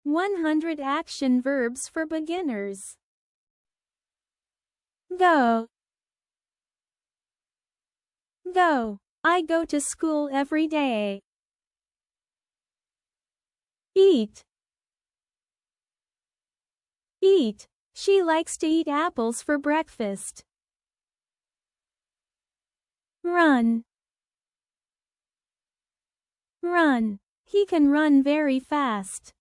100 action verbs for beginners. Go. Go. I go to school every day. Eat. Eat. She likes to eat apples for breakfast. Run. Run. He can run very fast.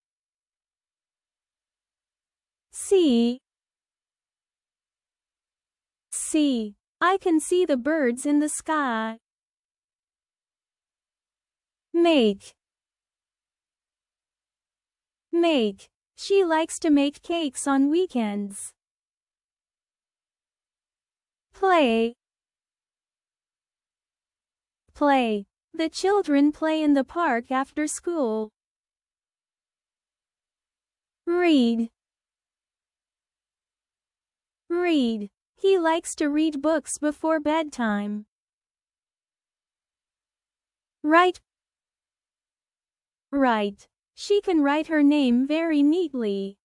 See. See. I can see the birds in the sky. Make. Make. She likes to make cakes on weekends. Play. Play. The children play in the park after school. Read. Read. He likes to read books before bedtime. Write. Write. She can write her name very neatly.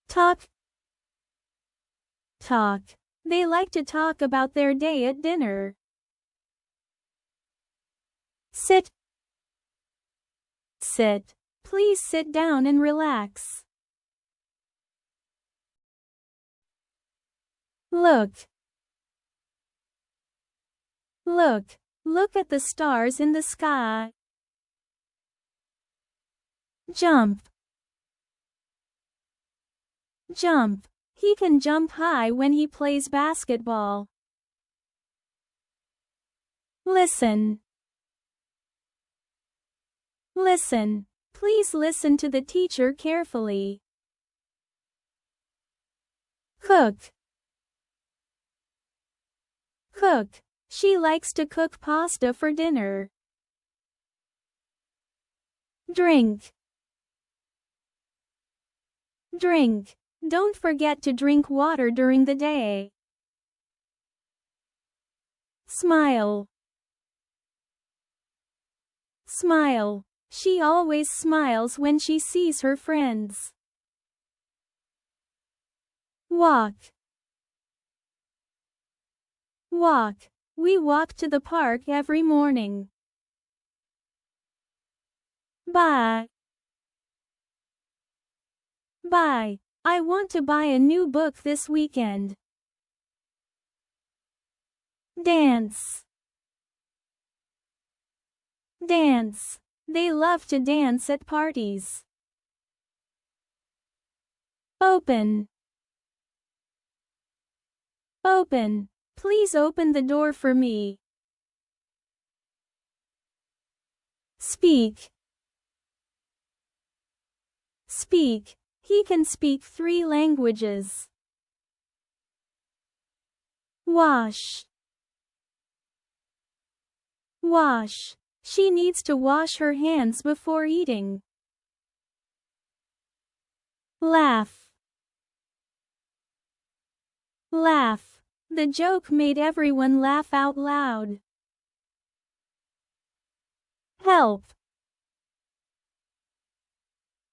Talk. Talk. They like to talk about their day at dinner. Sit. Sit. Please sit down and relax. Look. Look. Look at the stars in the sky. Jump. Jump. He can jump high when he plays basketball. Listen. Listen. Please listen to the teacher carefully. Cook. Cook. She likes to cook pasta for dinner. Drink. Drink. Don't forget to drink water during the day. Smile. Smile. She always smiles when she sees her friends. Walk. Walk. We walk to the park every morning. Buy. Buy. I want to buy a new book this weekend. Dance. Dance. They love to dance at parties. Open. Open. Please open the door for me. Speak. Speak. He can speak 3 languages. Wash. Wash. She needs to wash her hands before eating. Laugh. Laugh. The joke made everyone laugh out loud. Help.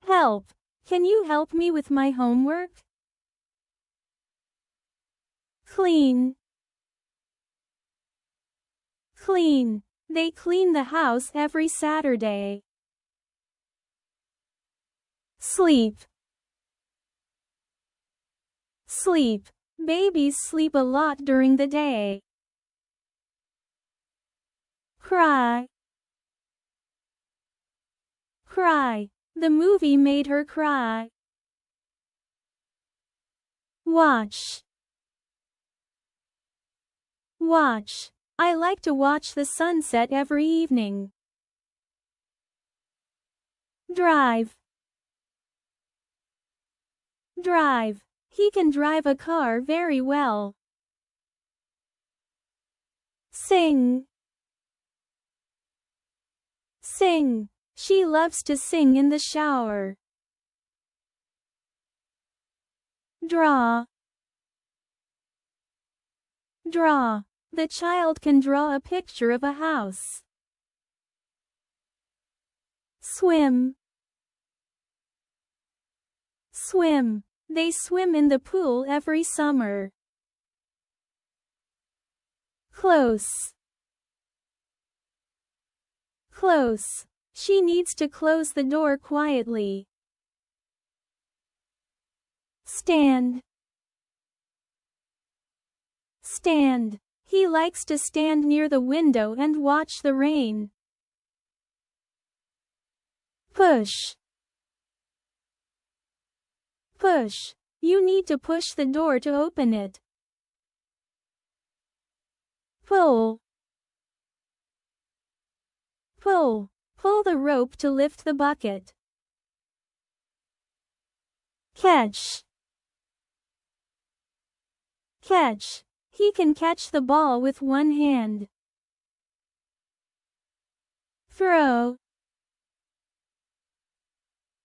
Help. Can you help me with my homework? Clean. Clean. They clean the house every Saturday. Sleep. Sleep. Babies sleep a lot during the day. Cry. Cry. The movie made her cry. Watch. Watch. I like to watch the sunset every evening. Drive. Drive. He can drive a car very well. Sing. Sing. She loves to sing in the shower. Draw. Draw. The child can draw a picture of a house. Swim. Swim. They swim in the pool every summer. Close. Close. She needs to close the door quietly. Stand. Stand. He likes to stand near the window and watch the rain. Push. Push. You need to push the door to open it. Pull. Pull. Pull the rope to lift the bucket. Catch. Catch. He can catch the ball with one hand. Throw.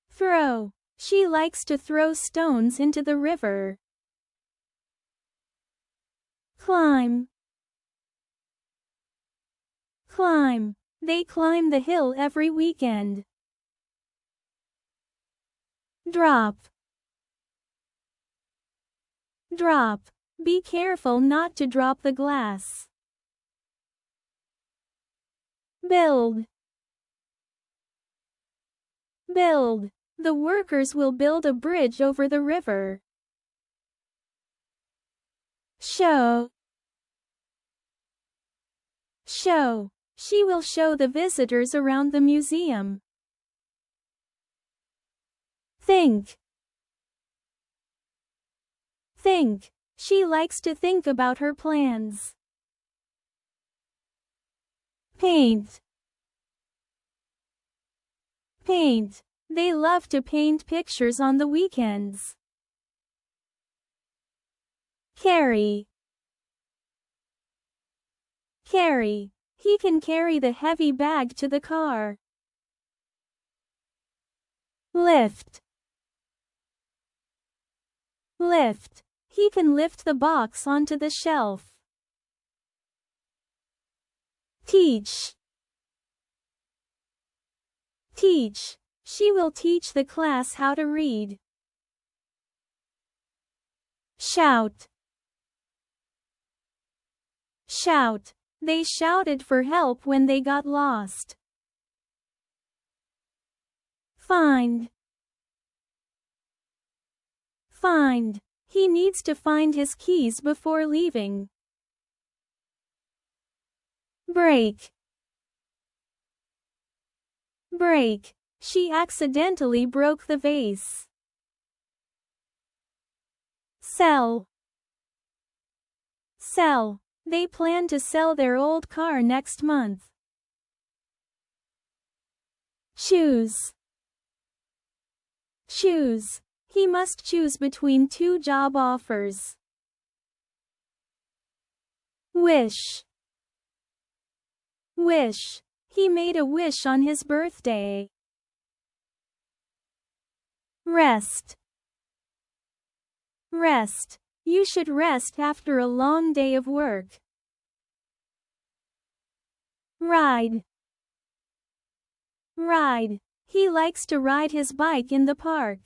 Throw. She likes to throw stones into the river. Climb. Climb. They climb the hill every weekend. Drop. Drop. Be careful not to drop the glass. Build. Build. The workers will build a bridge over the river. Show. Show. She will show the visitors around the museum. Think. Think. She likes to think about her plans. Paint. Paint. They love to paint pictures on the weekends. Carry. Carry. He can carry the heavy bag to the car. Lift. Lift. He can lift the box onto the shelf. Teach. Teach. She will teach the class how to read. Shout. Shout. They shouted for help when they got lost. Find. Find. He needs to find his keys before leaving. Break. Break. She accidentally broke the vase. Sell. Sell. They plan to sell their old car next month. Choose. Choose. He must choose between two job offers. Wish. Wish. He made a wish on his birthday. Rest. Rest. You should rest after a long day of work. Ride. Ride. He likes to ride his bike in the park.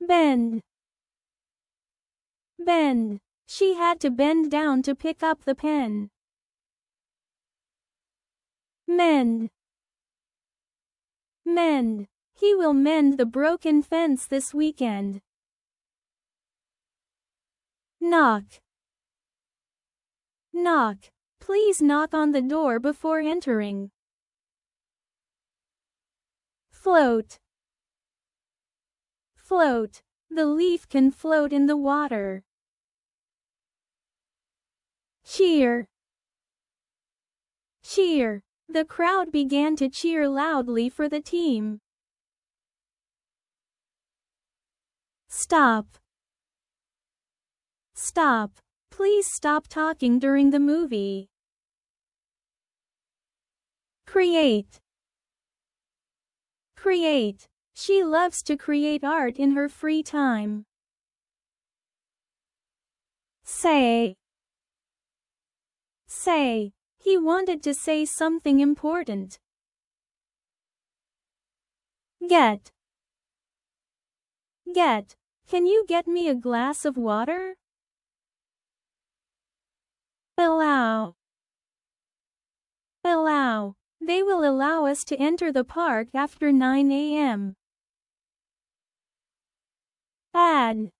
Bend. Bend. She had to bend down to pick up the pen. Mend. Mend. He will mend the broken fence this weekend. Knock. Knock. Please knock on the door before entering. Float. Float. The leaf can float in the water. Cheer. Cheer. The crowd began to cheer loudly for the team. Stop. Stop. Please stop talking during the movie. Create. Create. She loves to create art in her free time. Say. Say. He wanted to say something important. Get. Get. Can you get me a glass of water? Allow. Allow. They will allow us to enter the park after 9 a.m. Add.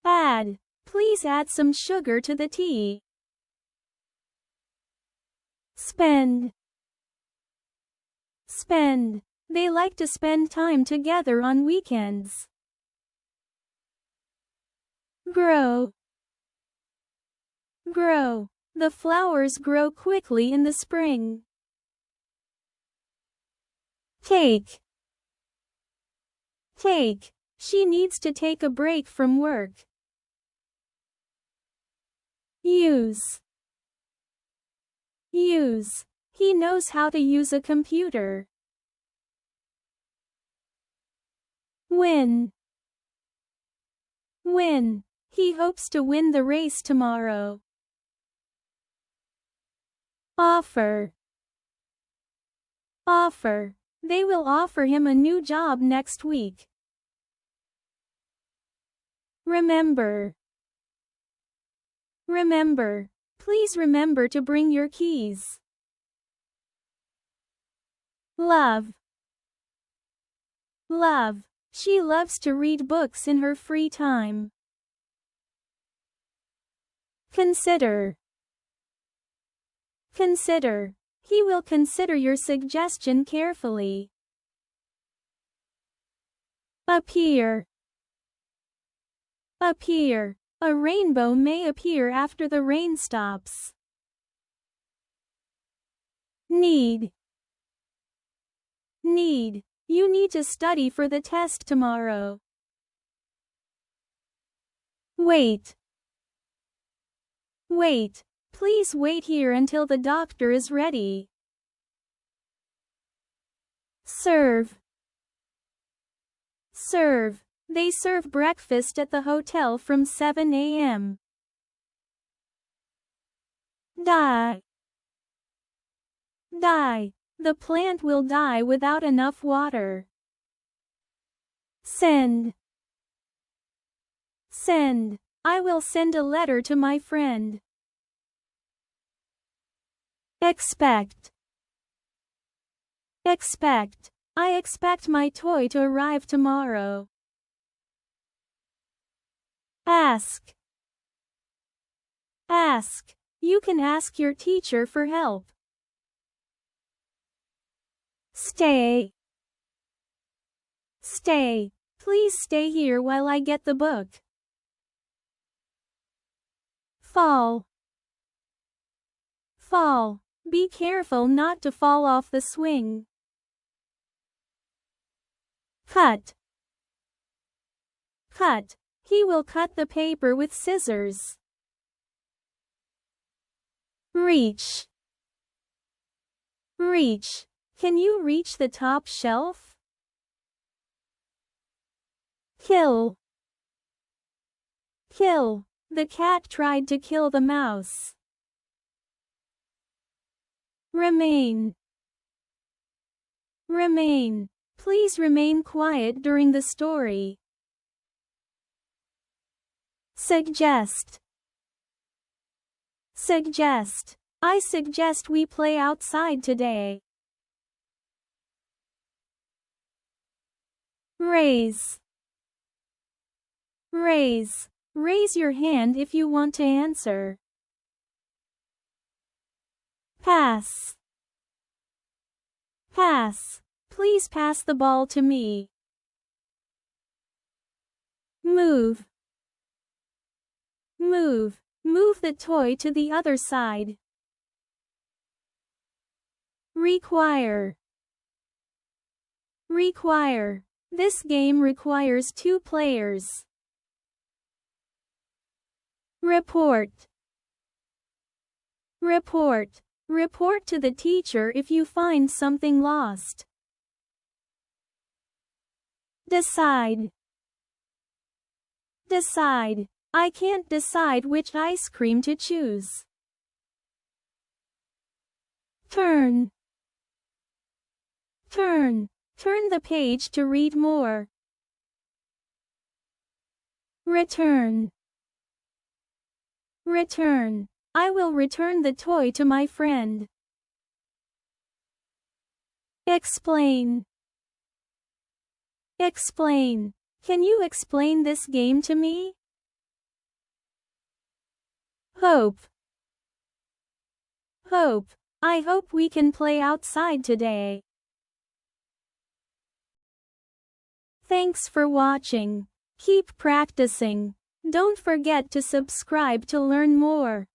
Add. Please add some sugar to the tea. Spend. Spend. They like to spend time together on weekends. Grow. Grow. The flowers grow quickly in the spring. Take. Take. She needs to take a break from work. Use. Use. He knows how to use a computer. Win. Win. He hopes to win the race tomorrow. Offer. Offer. They will offer him a new job next week. Remember. Remember. Please remember to bring your keys. Love. Love. She loves to read books in her free time. Consider. Consider. He will consider your suggestion carefully. Appear. Appear. A rainbow may appear after the rain stops. Need. Need. You need to study for the test tomorrow. Wait. Wait. Please wait here until the doctor is ready. Serve. Serve. They serve breakfast at the hotel from 7 a.m. Die. Die. The plant will die without enough water. Send. Send. I will send a letter to my friend. Expect. Expect. I expect my toy to arrive tomorrow. Ask. Ask. You can ask your teacher for help. Stay. Stay. Please stay here while I get the book. Fall. Fall. Be careful not to fall off the swing. Cut. Cut. He will cut the paper with scissors. Reach. Reach. Can you reach the top shelf? Kill. Kill. The cat tried to kill the mouse. Remain. Remain. Please remain quiet during the story. Suggest. Suggest. I suggest we play outside today. Raise. Raise. Raise your hand if you want to answer. Pass. Pass. Please pass the ball to me. Move. Move. Move the toy to the other side. Require. Require. This game requires 2 players. Report. Report. Report to the teacher if you find something lost. Decide. Decide. I can't decide which ice cream to choose. Turn. Turn. Turn the page to read more. Return. Return. I will return the toy to my friend. Explain. Explain. Can you explain this game to me? Hope. Hope. I hope we can play outside today. Thanks for watching. Keep practicing. Don't forget to subscribe to learn more.